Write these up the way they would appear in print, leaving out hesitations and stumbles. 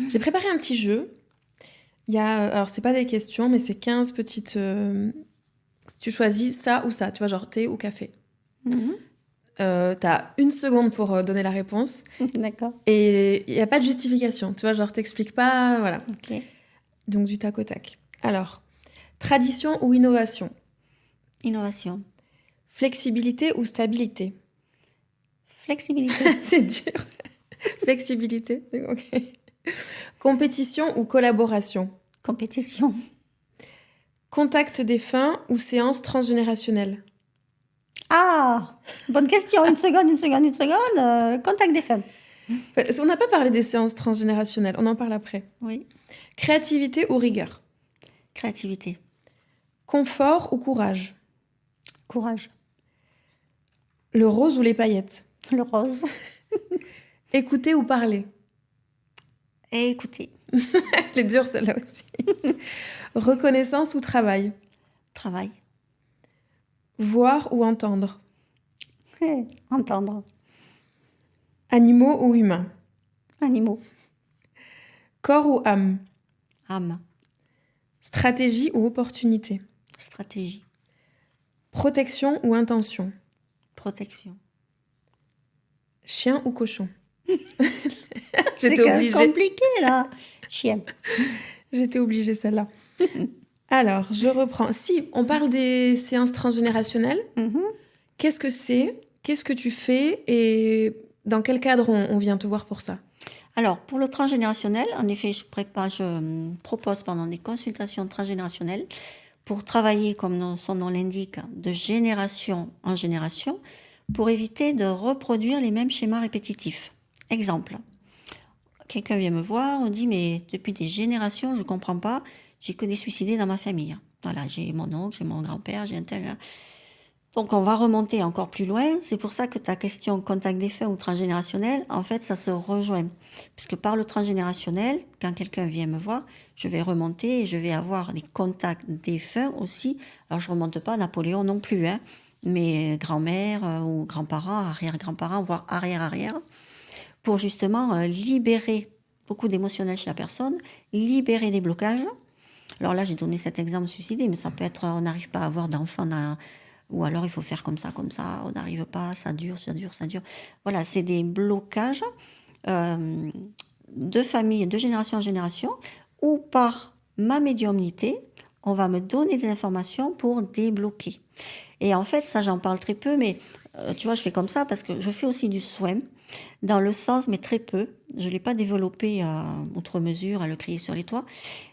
J'ai préparé un petit jeu. Alors, c'est pas des questions, mais c'est 15 petites... Tu choisis ça ou ça, tu vois, genre thé ou café. Mhm. T'as 1 seconde pour donner la réponse. D'accord. Et il n'y a pas de justification, tu vois, genre t'expliques pas, voilà. Ok. Donc du tac au tac. Alors, tradition ou innovation? Innovation. Flexibilité ou stabilité? Flexibilité. C'est dur. Flexibilité, ok. Compétition ou collaboration? Compétition. Contact défunt ou séance transgénérationnelle? Ah, bonne question. Une seconde. Contact des femmes. Enfin, on n'a pas parlé des séances transgénérationnelles, on en parle après. Oui. Créativité ou rigueur? Créativité. Confort ou courage? Courage. Le rose ou les paillettes? Le rose. Écouter ou parler? Et écoutez. Elle est dure celle-là aussi. Reconnaissance ou travail? Travail. Voir ou entendre? Entendre. Animaux ou humains? Animaux. Corps ou âme? Âme. Stratégie ou opportunité? Stratégie. Protection ou intention? Protection. Chien ou cochon? C'est J'étais obligée. compliqué là. Chien. J'étais obligée celle-là. Alors, je reprends. Si on parle des séances transgénérationnelles, Mhm. qu'est-ce que c'est? Qu'est-ce que tu fais? Et dans quel cadre on vient te voir pour ça? Alors, pour le transgénérationnel, en effet, je propose pendant des consultations transgénérationnelles pour travailler, comme son nom l'indique, de génération en génération, pour éviter de reproduire les mêmes schémas répétitifs. Exemple, quelqu'un vient me voir, on dit, mais depuis des générations, je ne comprends pas, j'ai que des suicidés dans ma famille. Voilà, j'ai mon oncle, j'ai mon grand-père, j'ai un tel... Donc, on va remonter encore plus loin. C'est pour ça que ta question contact défunt ou transgénérationnel, en fait, ça se rejoint. Puisque par le transgénérationnel, quand quelqu'un vient me voir, je vais remonter et je vais avoir des contacts défunts aussi. Alors, je ne remonte pas à Napoléon non plus, hein, mais grand-mère ou grands-parents, arrière-grands-parents, voire arrière-arrière, pour justement libérer beaucoup d'émotionnel chez la personne, libérer des blocages. Alors là, j'ai donné cet exemple suicidé, mais ça peut être, on n'arrive pas à avoir d'enfant ou alors il faut faire comme ça, on n'arrive pas, ça dure. Voilà, c'est des blocages de famille, de génération en génération, où par ma médiumnité, on va me donner des informations pour débloquer. Et en fait, ça j'en parle très peu, mais tu vois, je fais comme ça parce que je fais aussi du soin, dans le sens, mais très peu. Je ne l'ai pas développé outre mesure, à le crier sur les toits.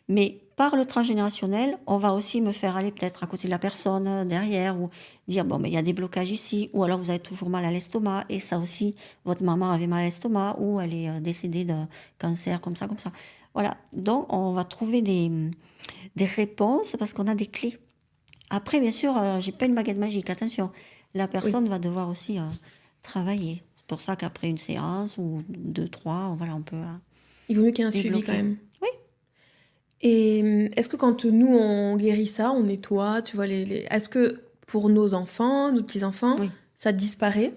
Mais par le transgénérationnel, on va aussi me faire aller peut-être à côté de la personne derrière ou dire, bon, mais il y a des blocages ici, ou alors vous avez toujours mal à l'estomac, et ça aussi, votre maman avait mal à l'estomac, ou elle est décédée d'un cancer, comme ça. Voilà, donc on va trouver des réponses parce qu'on a des clés. Après, bien sûr, j'ai pas une baguette magique, attention. La personne va devoir aussi travailler. C'est pour ça qu'après une séance ou 2, 3, voilà, on peut Il vaut mieux qu'il y ait un suivi débloquer. quand même. Oui. Et est-ce que quand nous, on guérit ça, on nettoie, tu vois, est-ce que pour nos enfants, nos petits-enfants, Oui. ça disparaît?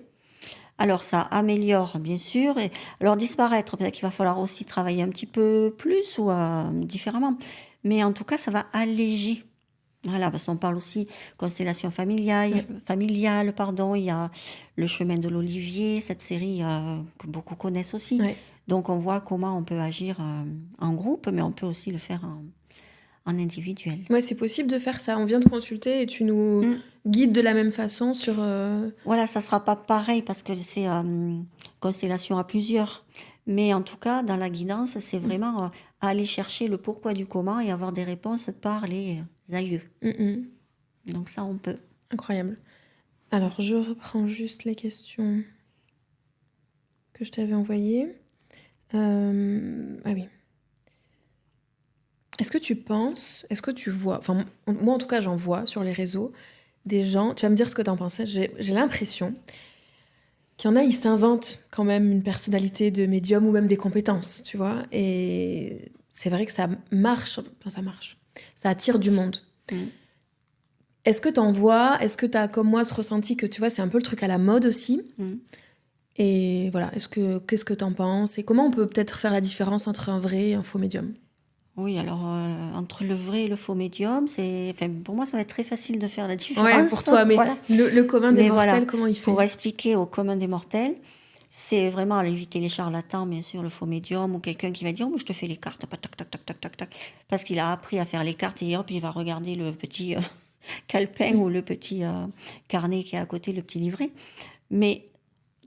Alors, ça améliore, bien sûr. Alors, disparaître, peut-être qu'il va falloir aussi travailler un petit peu plus ou différemment. Mais en tout cas, ça va alléger. Voilà, parce qu'on parle aussi constellation familiale, pardon. Il y a le chemin de l'Olivier, cette série que beaucoup connaissent aussi. Ouais. Donc, on voit comment on peut agir en groupe, mais on peut aussi le faire en individuel. Ouais, c'est possible de faire ça. On vient de consulter et tu nous guides de la même façon sur... Voilà, ça sera pas pareil parce que c'est constellation à plusieurs. Mais en tout cas, dans la guidance, c'est vraiment aller chercher le pourquoi du comment et avoir des réponses par les aïeux. Donc ça, on peut. Incroyable. Alors, je reprends juste les questions que je t'avais envoyées. Ah oui. Est-ce que tu vois... Enfin, moi, en tout cas, j'en vois sur les réseaux des gens... Tu vas me dire ce que t'en pensais. J'ai l'impression qu'il y en a, ils s'inventent quand même une personnalité de médium ou même des compétences, tu vois. Et c'est vrai que ça marche. Enfin, ça marche. Ça attire du monde. Est-ce que t'en vois? Est-ce que t'as, comme moi, ce ressenti que, tu vois, c'est un peu le truc à la mode aussi? Et voilà, qu'est-ce que t'en penses? Et comment on peut peut-être faire la différence entre un vrai et un faux médium? Oui, alors entre le vrai et le faux médium, enfin, pour moi, ça va être très facile de faire la Ouais, différence. pour toi, mais Voilà. le commun des Mais voilà, mortels, comment il pour fait? expliquer au commun des mortels, c'est vraiment à éviter les charlatans, bien sûr, le faux médium ou quelqu'un qui va dire, oh, je te fais les cartes, tac, tac, tac, tac, tac, tac, tac, parce qu'il a appris à faire les cartes et hop, il va regarder le petit calepin ou le petit carnet qui est à côté, le petit livret. Mais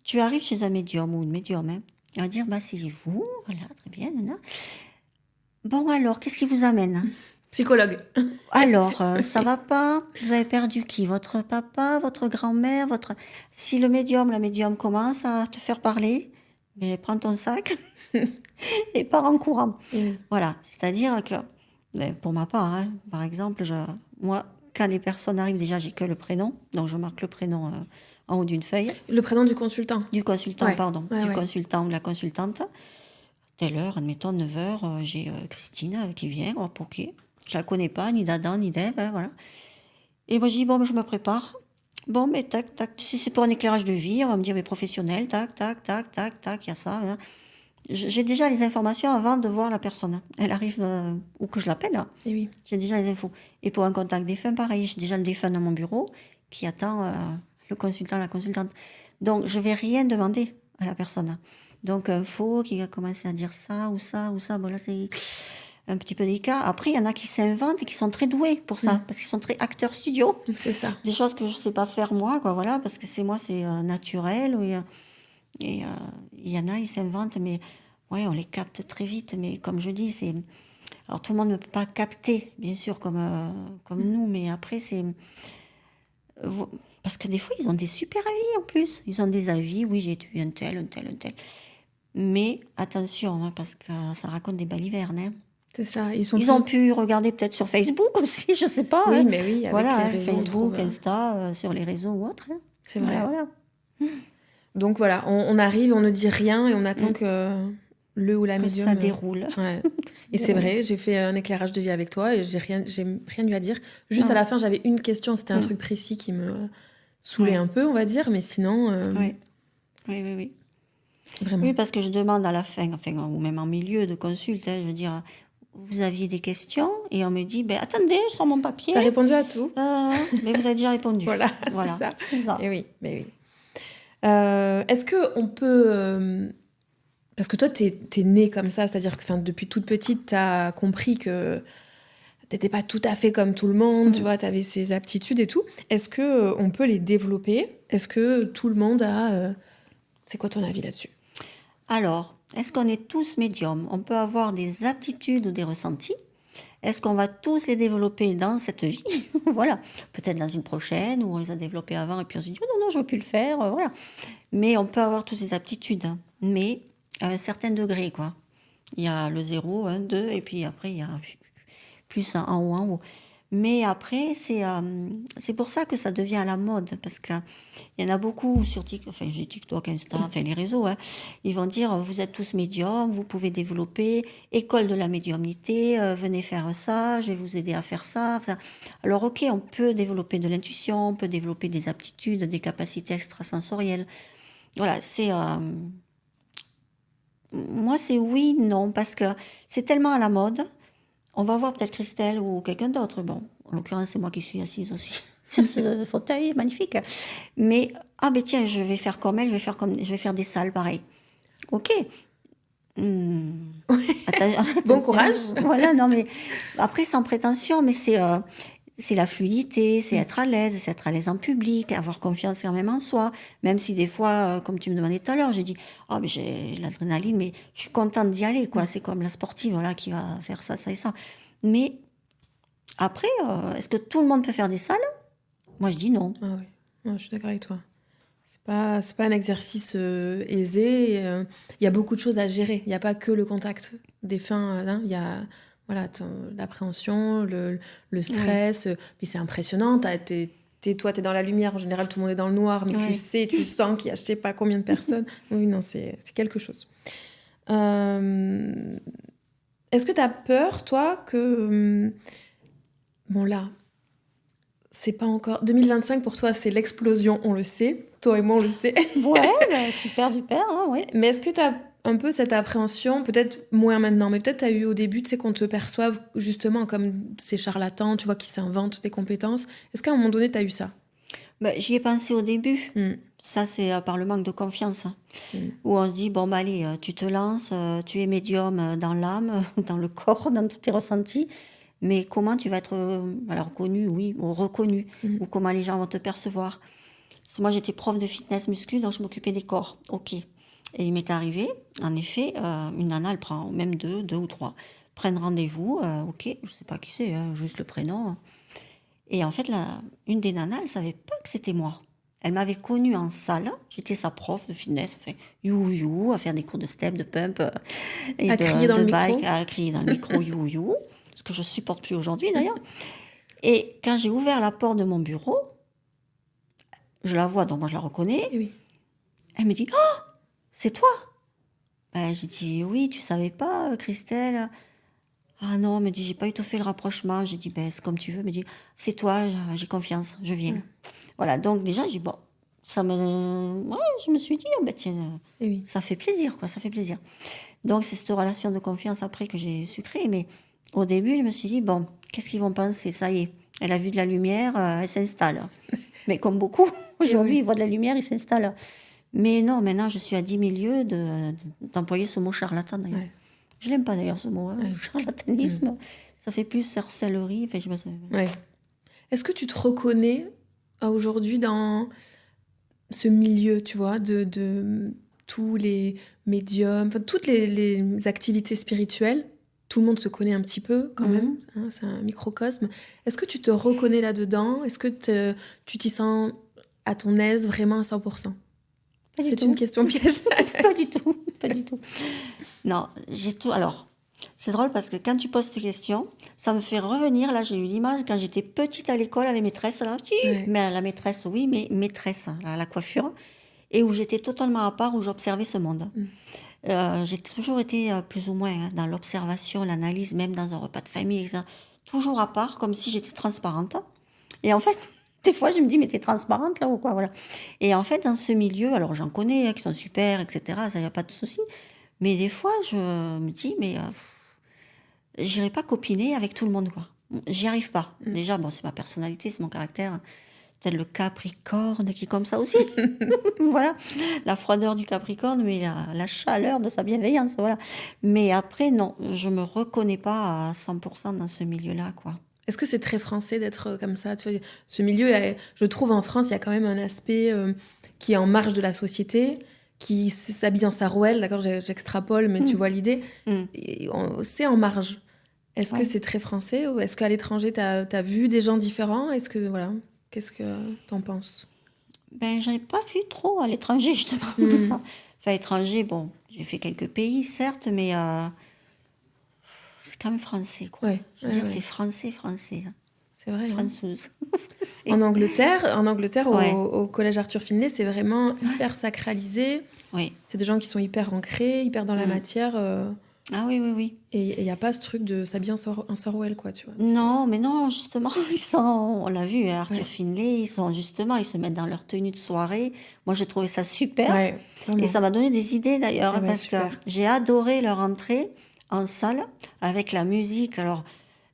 tu arrives chez un médium ou une médium, hein, il va dire, bah, c'est vous, voilà, très bien, nana. Bon, alors, qu'est-ce qui vous amène? Psychologue. Alors, ça va pas? Vous avez perdu qui? Votre papa, votre grand-mère, votre... Si le médium, la médium commence à te faire parler, mais prends ton sac et pars en courant. Eh oui. Voilà, c'est-à-dire que, ben, pour ma part, hein, par exemple, moi, quand les personnes arrivent, déjà, j'ai que le prénom, donc je marque le prénom en haut d'une feuille, Le prénom du consultant. du consultant, Ouais, pardon, ouais, du ouais. consultant ou de la consultante. Telle heure, admettons 9 heures, j'ai Christine qui vient, hop, ok. Je la connais pas, ni d'Adam, ni d'Ève, hein, voilà. Et moi, je dis, bon, mais je me prépare. Bon, mais tac, tac, si c'est pour un éclairage de vie, on va me dire, mais professionnel, tac, tac, tac, tac, tac, il y a ça. Hein. J'ai déjà les informations avant de voir la personne. Elle arrive, ou que je l'appelle, hein. Eh oui. J'ai déjà les infos. Et pour un contact défunt, pareil, j'ai déjà le défunt dans mon bureau qui attend le consultant, la consultante. Donc, je vais rien demander à la personne. Donc, un faux qui va commencer à dire ça ou ça ou ça, bon là, c'est un petit peu délicat. Après, il y en a qui s'inventent et qui sont très doués pour ça, parce qu'ils sont très acteurs studio. C'est ça. Des choses que je sais pas faire moi, quoi, voilà, parce que c'est naturel. Et il y en a, ils s'inventent, mais ouais, on les capte très vite. Mais comme je dis, c'est... Alors, tout le monde ne peut pas capter, bien sûr, comme nous, mais après, c'est... Parce que des fois, ils ont des super avis en plus. Ils ont des avis, oui, j'ai tué un tel, un tel, un tel. Mais attention, hein, parce que ça raconte des balivernes. Hein. C'est ça. Ils sont Ils plus... ont pu regarder peut-être sur Facebook aussi, je sais pas. Oui, Hein. mais oui, avec Voilà, les hein, réseaux, on Facebook, trouve... Insta, sur les réseaux ou autres. Hein. C'est Voilà, vrai. voilà. Donc voilà, on arrive, on ne dit rien et on attend Mm. que le ou la Que ça médium... déroule. Ouais. Que ça Et c'est déroule. vrai, j'ai fait un éclairage de vie avec toi et j'ai rien eu à dire. Juste à Non. la fin, j'avais une question, c'était un Mm. truc précis qui me saoulait Ouais. un peu, on va dire, mais sinon, Ouais. Oui, oui, oui. vraiment. Oui, parce que je demande à la fin, enfin, ou même en milieu de consulte, hein, je veux dire, vous aviez des questions et on me dit, ben attendez, je sors mon papier. T'as répondu à tout. Mais vous avez déjà répondu. Voilà, c'est Voilà, ça. c'est ça. Et oui, mais oui. Est-ce que on peut... parce que toi, t'es née comme ça, c'est-à-dire que depuis toute petite, t'as compris que t'étais pas tout à fait comme tout le monde, tu vois, t'avais ces aptitudes et tout. Est-ce que on peut les développer? Est-ce que tout le monde a... C'est quoi ton avis là-dessus? Alors, est-ce qu'on est tous médiums? On peut avoir des aptitudes ou des ressentis. Est-ce qu'on va tous les développer dans cette vie? Voilà. Peut-être dans une prochaine, où on les a développés avant et puis on se dit, oh non, non, je ne veux plus le faire. Voilà. Mais on peut avoir toutes ces aptitudes, hein. Mais à un certain degré, quoi. Il y a le 0, 1, 2, et puis après, il y a plus en haut, en haut. Mais après, c'est pour ça que ça devient à la mode, parce qu'il y en a beaucoup sur TikTok, enfin, j'ai TikTok, Insta, enfin, les réseaux, hein, ils vont dire, vous êtes tous médiums, vous pouvez développer, école de la médiumnité, venez faire ça, je vais vous aider à faire ça. Alors, ok, on peut développer de l'intuition, on peut développer des aptitudes, des capacités extrasensorielles. Voilà, moi, c'est oui, non, parce que c'est tellement à la mode. On va voir peut-être Christelle ou quelqu'un d'autre. Bon, en l'occurrence, c'est moi qui suis assise aussi sur ce fauteuil magnifique. Mais, ah ben tiens, je vais faire comme elle, je vais faire des salles pareilles. Ok. Hmm. Bon courage. Voilà, non mais après, sans prétention, mais c'est la fluidité, c'est être à l'aise, c'est être à l'aise en public, avoir confiance quand même en soi. Même si des fois, comme tu me demandais tout à l'heure, j'ai dit, oh, mais j'ai l'adrénaline, mais je suis contente d'y aller, quoi. C'est comme la sportive, là, qui va faire ça, ça et ça. Mais après, est-ce que tout le monde peut faire des salles? Moi, je dis non. Ah oui, non, je suis d'accord avec toi. C'est pas un exercice aisé. Il y a beaucoup de choses à gérer. Il n'y a pas que le contact des fins. Hein. Il y a voilà, l'appréhension, le stress. Puis c'est impressionnant. Toi, tu es dans la lumière. En général, tout le monde est dans le noir. Mais Oui. tu sens qu'il y a je sais pas combien de personnes. Oui, non, c'est quelque chose. Est-ce que tu as peur, toi, que... bon, là, c'est pas encore... 2025, pour toi, c'est l'explosion, on le sait. Toi et moi, on le sait. Ouais, ben, super, hein, ouais. Mais est-ce que tu as un peu cette appréhension, peut-être moins maintenant, mais peut-être tu as eu au début, tu sais, qu'on te perçoive justement comme ces charlatans, tu vois, qui s'inventent des compétences. Est-ce qu'à un moment donné, tu as eu ça? Ben, j'y ai pensé au début. Mm. Ça, c'est par le manque de confiance. Mm. Où on se dit, bon, bah, allez, tu te lances, tu es médium dans l'âme, dans le corps, dans tous tes ressentis. Mais comment tu vas être, alors connu, oui, ou reconnu, ou comment les gens vont te percevoir. Moi, j'étais prof de fitness muscu, donc je m'occupais des corps. Ok. Et il m'est arrivé, en effet, une nana, elle prend même deux ou trois, prennent rendez-vous, ok, je sais pas qui c'est, hein, juste le prénom. Et en fait, une des nanas, elle savait pas que c'était moi. Elle m'avait connue en salle, j'étais sa prof de fitness, fait you, à faire des cours de step, de pump, et À crier dans de le bike, micro. à crier dans le micro you, ce que je supporte plus aujourd'hui d'ailleurs. Et quand j'ai ouvert la porte de mon bureau, je la vois, donc moi je la reconnais. Eh oui. Elle me dit, oh, c'est toi? Ben, j'ai dit, oui, tu savais pas, Christelle? Ah non, elle me dit, j'ai pas eu tout fait le rapprochement. J'ai dit, ben, c'est comme tu veux. Elle me dit, c'est toi, j'ai confiance, je viens. Voilà, donc déjà, j'ai dit, bon, ouais, je me suis dit, oh, ben, tiens, Eh oui. ça fait plaisir, quoi, ça fait plaisir. Donc, c'est cette relation de confiance après que j'ai su créer. Mais au début, je me suis dit, bon, qu'est-ce qu'ils vont penser? Ça y est, elle a vu de la lumière, elle s'installe. Mais comme beaucoup, aujourd'hui, ils voient de la lumière, ils s'installent. Mais non, maintenant, je suis à 10 000 lieues d'employer ce mot charlatan, d'ailleurs. Ouais. Je l'aime pas, d'ailleurs, ce mot, hein, charlatanisme. Ça fait plus sorcellerie. Enfin, je sais pas, Ouais. Est-ce que tu te reconnais aujourd'hui dans ce milieu, tu vois, de tous les médiums, enfin, toutes les activités spirituelles? Tout le monde se connaît un petit peu quand même, hein, c'est un microcosme. Est-ce que tu te reconnais là-dedans? Est-ce que tu t'y sens à ton aise vraiment à 100%? Pas du C'est tout. une question piège. Pas du tout, pas du tout. Non, j'ai tout. Alors, c'est drôle parce que quand tu poses tes questions, ça me fait revenir. Là, j'ai eu l'image quand j'étais petite à l'école avec maîtresse. Là, Ouais. mais la maîtresse, oui, mais maîtresse, là, la coiffure, et où j'étais totalement à part, où j'observais ce monde. J'ai toujours été plus ou moins hein, dans l'observation, l'analyse, même dans un repas de famille, etc. Toujours à part, comme si j'étais transparente. Et en fait, des fois, je me dis, mais t'es transparente là ou quoi, voilà. Et en fait, dans ce milieu, alors j'en connais hein, qui sont super, etc. Ça, y a pas de souci. Mais des fois, je me dis, mais j'irai pas copiner avec tout le monde, quoi. J'y arrive pas. Déjà, bon, c'est ma personnalité, c'est mon caractère. Peut-être le Capricorne qui est comme ça aussi. Voilà. La froideur du Capricorne, mais la chaleur de sa bienveillance, voilà. Mais après, non, je me reconnais pas à 100% dans ce milieu-là, quoi. Est-ce que c'est très français d'être comme ça? Tu vois, ce milieu, je trouve en France, il y a quand même un aspect qui est en marge de la société, qui s'habille en sarouel, d'accord, j'extrapole, mais tu vois l'idée. Et c'est en marge. Est-ce que c'est très français ou est-ce qu'à l'étranger, t'as vu des gens différents? Est-ce que, voilà, qu'est-ce que t'en penses? Ben, j'en ai pas vu trop à l'étranger, justement, ça. Enfin, étranger, bon, j'ai fait quelques pays, certes, mais c'est quand même français, quoi. Ouais, Je veux dire, c'est français, hein. C'est vrai. Française. En Angleterre, Ouais. au collège Arthur Finlay, c'est vraiment hyper sacralisé. Oui. C'est des gens qui sont hyper ancrés, hyper dans la matière. Ah oui, oui, oui. Et il n'y a pas ce truc de s'habiller en Sorwell, quoi, tu vois. Non, mais non, justement, on l'a vu, hein, Arthur Finlay, ils se mettent dans leur tenue de soirée. Moi, j'ai trouvé ça super. Ouais, Et ça m'a donné des idées, d'ailleurs, Ah bah, parce super. que j'ai adoré leur entrée en salle avec la musique. Alors,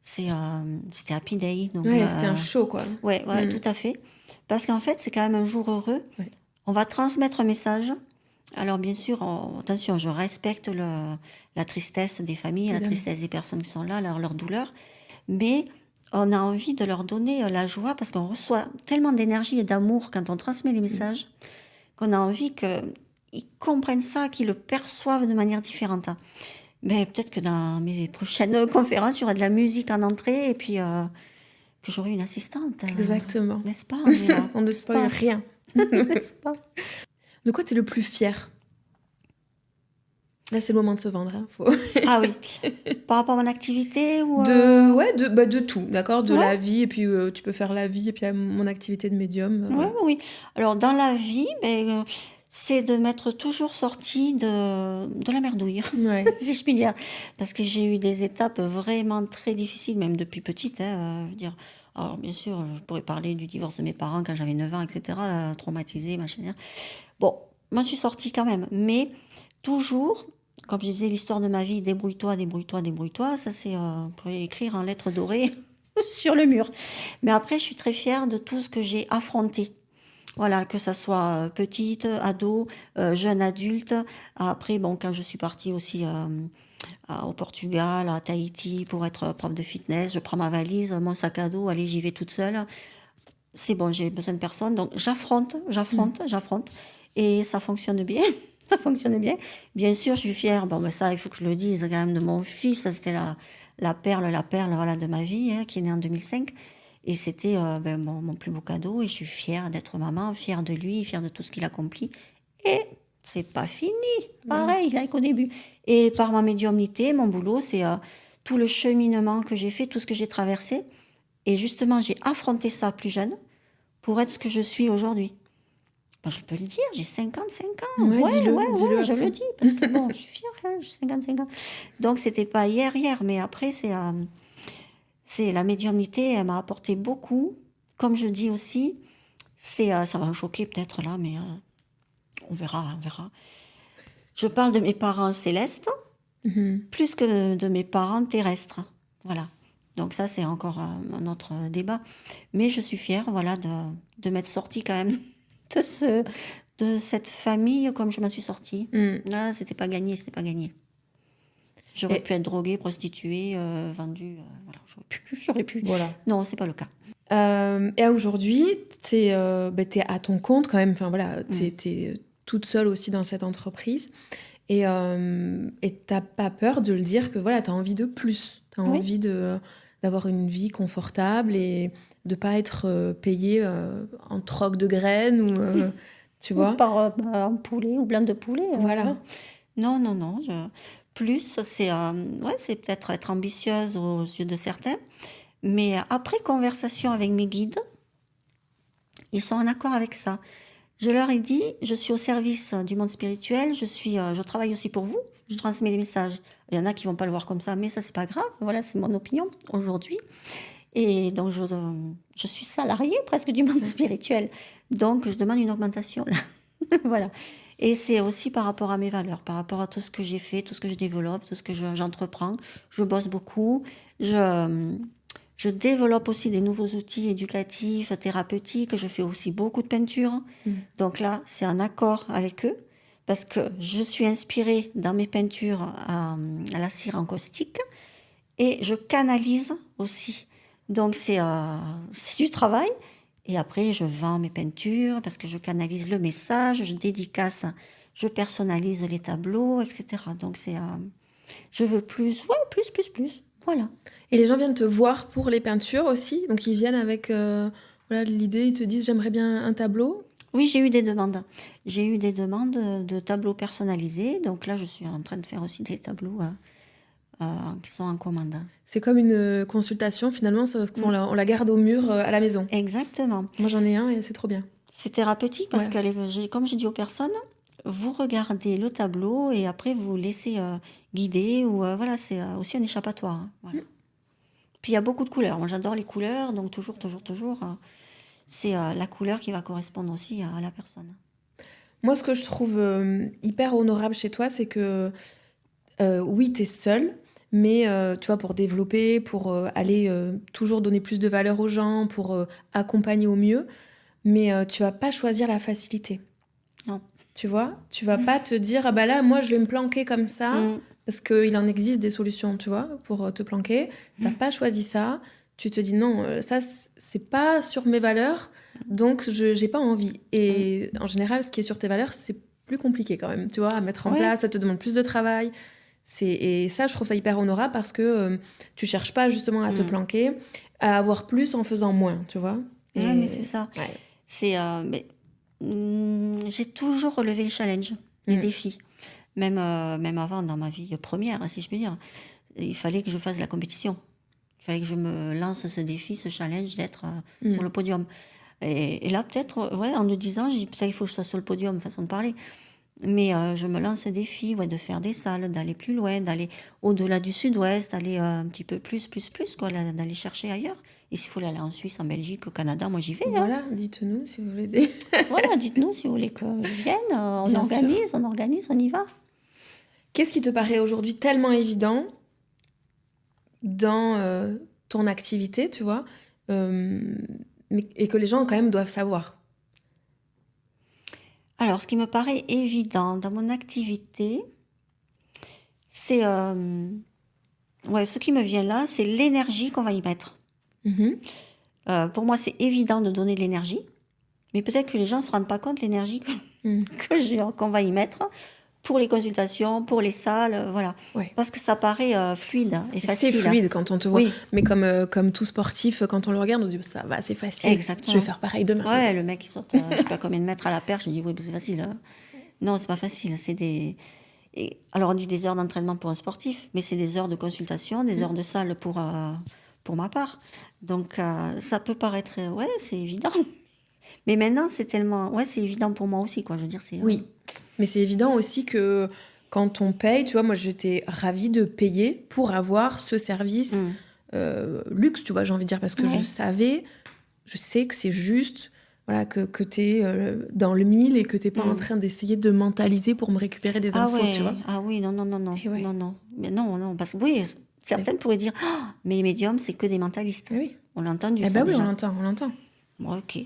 c'était Happy Day. Donc, Ouais, c'était un show, quoi. Ouais, tout à fait. Parce qu'en fait, c'est quand même un jour heureux. Ouais. On va transmettre un message. Alors, bien sûr, attention, je respecte la tristesse des familles, la Évidemment. tristesse des personnes qui sont là, leur douleur. Mais on a envie de leur donner la joie parce qu'on reçoit tellement d'énergie et d'amour quand on transmet les messages qu'on a envie qu'ils comprennent ça, qu'ils le perçoivent de manière différente. Mais peut-être que dans mes prochaines conférences, il y aura de la musique en entrée et puis que j'aurai une assistante. Exactement. N'est-ce pas, Angela? On ne spoil rien. N'est-ce pas? De quoi tu es le plus fier? Là, c'est le moment de se vendre. Hein. Ah oui. Par rapport à mon activité ou De tout, d'accord? De Ouais. la vie, et puis tu peux faire la vie, et puis mon activité de médium. Ouais, oui. Alors, dans la vie, c'est de m'être toujours sortie de la merdouille, Ouais. si je puis dire. Parce que j'ai eu des étapes vraiment très difficiles, même depuis petite. Hein, je veux dire, Alors, bien sûr, je pourrais parler du divorce de mes parents quand j'avais 9 ans, etc., traumatisée, machin. Bon, je m'en suis sortie quand même. Mais toujours, comme je disais, l'histoire de ma vie, débrouille-toi, débrouille-toi, débrouille-toi, ça c'est, on pourrait écrire en lettres dorées sur le mur. Mais après, je suis très fière de tout ce que j'ai affronté. Voilà, que ça soit petite, ado, jeune adulte. Après, bon, quand je suis partie aussi au Portugal, à Tahiti, pour être prof de fitness, je prends ma valise, mon sac à dos, allez, j'y vais toute seule. C'est bon, j'ai besoin de personne. Donc, j'affronte. Et ça fonctionne bien. Ça fonctionne bien. Bien sûr, je suis fière. Bon, mais ça, il faut que je le dise quand même de mon fils. Ça, c'était la perle, voilà, de ma vie, hein, qui est née en 2005. Et c'était mon plus beau cadeau. Et je suis fière d'être maman, fière de lui, fière de tout ce qu'il accomplit. Et c'est pas fini. Pareil, là qu'au début. Et par ma médiumnité, mon boulot, c'est tout le cheminement que j'ai fait, tout ce que j'ai traversé. Et justement, j'ai affronté ça plus jeune pour être ce que je suis aujourd'hui. Ben, je peux le dire, j'ai 55 ans. Ouais, Ouais, dis-le à je fond. le dis, parce que bon, je suis fière, hein, j'ai 55 ans. Donc, c'était pas hier, mais après, c'est la médiumnité, elle m'a apporté beaucoup. Comme je dis aussi, ça va choquer peut-être là, mais on verra, on verra. Je parle de mes parents célestes, plus que de mes parents terrestres. Voilà. Donc ça, c'est encore un autre débat. Mais je suis fière, voilà, de m'être sortie quand même de cette famille comme je m'en suis sortie. Là, c'était pas gagné, c'était pas gagné. J'aurais Et- pu être droguée, prostituée, vendue, voilà, j'aurais pu. Voilà. Non, c'est pas le cas. Et aujourd'hui, t'es à ton compte quand même. Enfin voilà, t'es toute seule aussi dans cette entreprise. Et t'as pas peur de le dire que voilà, t'as envie de plus. T'as Oui. envie d'avoir une vie confortable et de pas être payée en troc de graines ou tu Ou vois. par un poulet ou blanc de poulet. Voilà. Ouais. Non. Plus, c'est peut-être être ambitieuse aux yeux de certains. Mais après conversation avec mes guides, ils sont en accord avec ça. Je leur ai dit, je suis au service du monde spirituel, je travaille aussi pour vous, je transmets les messages. Il y en a qui vont pas le voir comme ça, mais ça, c'est pas grave. Voilà, c'est mon opinion aujourd'hui. Et donc, je suis salariée presque du monde spirituel. Donc, je demande une augmentation, là. Voilà. Et c'est aussi par rapport à mes valeurs, par rapport à tout ce que j'ai fait, tout ce que je développe, tout ce que j'entreprends. Je bosse beaucoup. Je développe aussi des nouveaux outils éducatifs, thérapeutiques. Je fais aussi beaucoup de peinture. Donc là, c'est en accord avec eux parce que je suis inspirée dans mes peintures à la cire en caustique et je canalise aussi. Donc c'est du travail. Et après, je vends mes peintures parce que je canalise le message, je dédicace, je personnalise les tableaux, etc. Donc je veux plus, ouais, plus. Voilà. Et les gens viennent te voir pour les peintures aussi. Donc ils viennent avec voilà, l'idée, ils te disent j'aimerais bien un tableau. Oui, j'ai eu des demandes. J'ai eu des demandes de tableaux personnalisés. Donc là, je suis en train de faire aussi des tableaux qui sont en commande. C'est comme une consultation finalement, sauf qu'on on la garde au mur à la maison. Exactement. Moi j'en ai un et c'est trop bien. C'est thérapeutique parce Ouais. que, comme j'ai dit aux personnes, vous regardez le tableau et après vous laissez guider ou voilà, c'est aussi un échappatoire. Hein, voilà. Puis il y a beaucoup de couleurs. Moi j'adore les couleurs, donc toujours, c'est la couleur qui va correspondre aussi à la personne. Moi ce que je trouve hyper honorable chez toi, c'est que oui, t'es seule, mais tu vois, pour développer, pour aller toujours donner plus de valeur aux gens, pour accompagner au mieux, mais tu vas pas choisir la facilité. Non. Tu vois, tu vas pas te dire, ah bah là, moi, je vais me planquer comme ça, parce qu'il en existe des solutions, tu vois, pour te planquer. T'as pas choisi ça. Tu te dis, non, ça, c'est pas sur mes valeurs, donc j'ai pas envie. Et en général, ce qui est sur tes valeurs, c'est plus compliqué quand même, tu vois, à mettre en Ouais. place, ça te demande plus de travail. Et ça, je trouve ça hyper honorable parce que tu cherches pas justement à te planquer, à avoir plus en faisant moins, tu vois. Et... Ouais, mais c'est ça. Ouais. J'ai toujours relevé le challenge, les défis. Même avant, dans ma vie première, si je peux dire. Il fallait que je fasse la compétition. Il fallait que je me lance ce défi, ce challenge d'être sur le podium. Et là, peut-être, ouais, en nous disant, j'ai dit, peut-être il faut que je sois sur le podium, façon de parler. Mais je me lance des défis, ouais, de faire des salles, d'aller plus loin, d'aller au-delà du sud-ouest, d'aller un petit peu plus, quoi, d'aller chercher ailleurs. Et s'il faut aller en Suisse, en Belgique, au Canada, moi j'y vais, hein. Voilà, dites-nous si vous voulez des... Voilà, dites-nous si vous voulez que je vienne. On Bien sûr. organise, on y va. Qu'est-ce qui te paraît aujourd'hui tellement évident dans ton activité, tu vois, et que les gens quand même doivent savoir? Alors, ce qui me paraît évident dans mon activité, c'est... ouais, ce qui me vient là, c'est l'énergie qu'on va y mettre. Mhm. Pour moi, c'est évident de donner de l'énergie, mais peut-être que les gens ne se rendent pas compte de l'énergie Mm. qu'on va y mettre pour les consultations, pour les salles, voilà. Ouais. Parce que ça paraît fluide et C'est facile. fluide quand on te voit. Oui, Mais comme tout sportif, quand on le regarde, on se dit, ça va, c'est facile. exactement. Je vais faire pareil demain. Ouais, le mec, il saute, je sais pas combien de mètres à la perche, je dis, oui, c'est facile, hein. Non, c'est pas facile, c'est des... alors, on dit des heures d'entraînement pour un sportif, mais c'est des heures de consultation, des heures de salle pour ma part. Donc, ça peut paraître, ouais, c'est évident. Mais maintenant, c'est tellement... Ouais, c'est évident pour moi aussi, quoi. Je veux dire, c'est... Oui, mais c'est évident aussi que quand on paye, tu vois, moi j'étais ravie de payer pour avoir ce service luxe, tu vois, j'ai envie de dire, parce que Ouais. je sais que c'est juste, voilà, que t'es dans le mille et que t'es pas en train d'essayer de mentaliser pour me récupérer des Ah infos, ouais, tu vois. ah oui, non, Et ouais. non. Mais non, parce que oui, certaines pourraient dire, ah, mais les médiums, c'est que des mentalistes. Eh oui. On l'a entendu, Eh ça, bah oui, déjà. on l'entend. Bon, ok.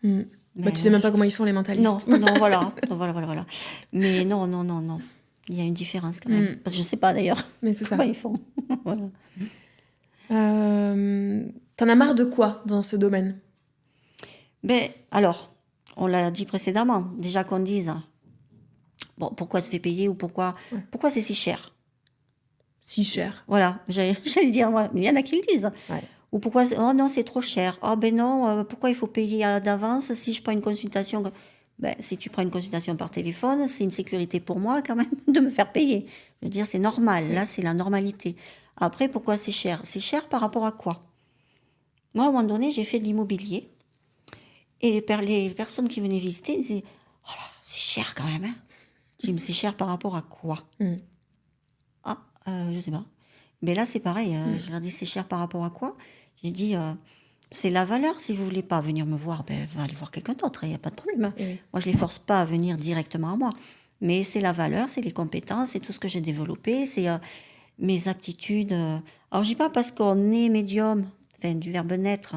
Mm. Bah, Mais tu sais même pas comment ils font les mentalistes. non, voilà. Non, voilà. Mais non. Il y a une différence quand même. Parce que je sais pas d'ailleurs Mais c'est ça. comment ils font. Voilà. T'en as marre de quoi dans ce domaine? Ben, alors, on l'a dit précédemment, déjà qu'on dise, bon, pourquoi se fait payer ou pourquoi c'est si cher? Si cher. Voilà, j'allais dire, moi, mais il y en a qui le disent. Ouais. Ou pourquoi, oh non, c'est trop cher. Oh ben non, pourquoi il faut payer d'avance si je prends une consultation? Ben, si tu prends une consultation par téléphone, c'est une sécurité pour moi quand même de me faire payer. Je veux dire, c'est normal, là, c'est la normalité. Après, pourquoi c'est cher? C'est cher par rapport à quoi? Moi, à un moment donné, j'ai fait de l'immobilier. Et les personnes qui venaient visiter disaient, oh là, c'est cher quand même, hein. Je dis, mais c'est cher par rapport à quoi? Ah, je sais pas. Mais là, c'est pareil. Je leur dis, c'est cher par rapport à quoi? J'ai dit, c'est la valeur. Si vous voulez pas venir me voir, ben, va aller voir quelqu'un d'autre. Il n'y a pas de problème. Oui. Moi, je les force pas à venir directement à moi. Mais c'est la valeur, c'est les compétences, c'est tout ce que j'ai développé, c'est mes aptitudes. Alors, je dis pas parce qu'on est médium, enfin, du verbe naître,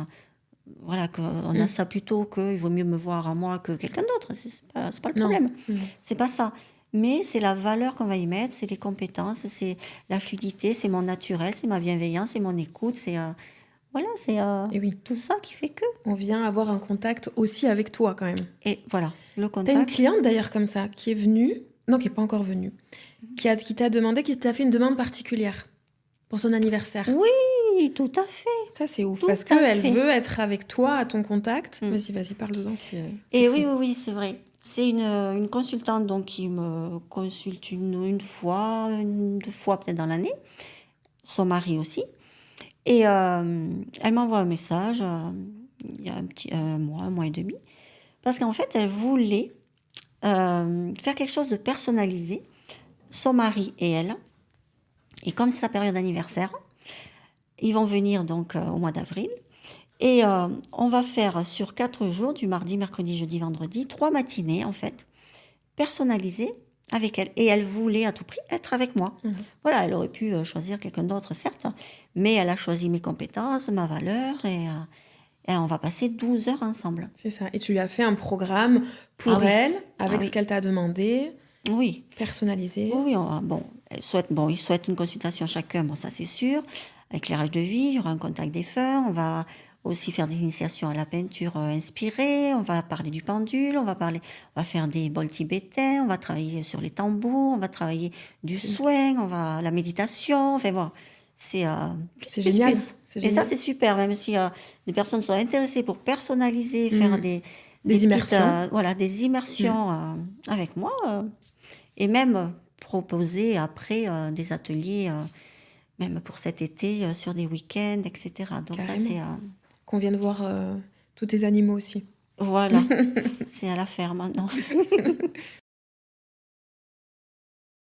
voilà, qu'on a ça plutôt qu'il vaut mieux me voir à moi que quelqu'un d'autre. C'est pas le Non. problème. C'est pas ça. Mais c'est la valeur qu'on va y mettre, c'est les compétences, c'est la fluidité, c'est mon naturel, c'est ma bienveillance, c'est mon écoute, c'est voilà, c'est Et oui. tout ça qui fait que. On vient avoir un contact aussi avec toi quand même. Et voilà, le T'as une contact. cliente d'ailleurs comme ça qui est venue, non qui est pas encore venue, qui t'a demandé, qui t'a fait une demande particulière pour son anniversaire. Oui, tout à fait. Ça c'est ouf Tout parce à qu'elle fait. veut être avec toi à ton contact. Vas-y, parle-en. C'est Et fou. oui, c'est vrai. C'est une consultante donc qui me consulte une fois, deux fois peut-être dans l'année. Son mari aussi. Et elle m'envoie un message il y a un mois et demi. Parce qu'en fait, elle voulait faire quelque chose de personnalisé. Son mari et elle. Et comme c'est sa période d'anniversaire, ils vont venir donc au mois d'avril. Et on va faire sur 4 jours, du mardi, mercredi, jeudi, vendredi, 3 matinées en fait, personnalisées avec elle. Et elle voulait à tout prix être avec moi. Voilà, elle aurait pu choisir quelqu'un d'autre, certes, mais elle a choisi mes compétences, ma valeur, et on va passer 12 heures ensemble. C'est ça. Et tu lui as fait un programme pour Ah oui. elle, avec Ah oui. ce qu'elle t'a demandé, Oui. personnalisé. Oui, ils souhaitent une consultation chacun, bon, ça c'est sûr. Éclairage de vie, il y aura un contact défunt, on va aussi faire des initiations à la peinture inspirée, on va parler du pendule, on va faire des bols tibétains, on va travailler sur les tambours, on va travailler du soin, la méditation, enfin bon, c'est génial. C'est Et génial. ça c'est super, même si les personnes sont intéressées pour personnaliser, faire des immersions. voilà, des immersions avec moi, et même proposer après des ateliers, même pour cet été, sur des week-ends, etc. Donc Carrément. ça, c'est... Qu'on vienne voir tous tes animaux aussi. Voilà, c'est à la faire maintenant.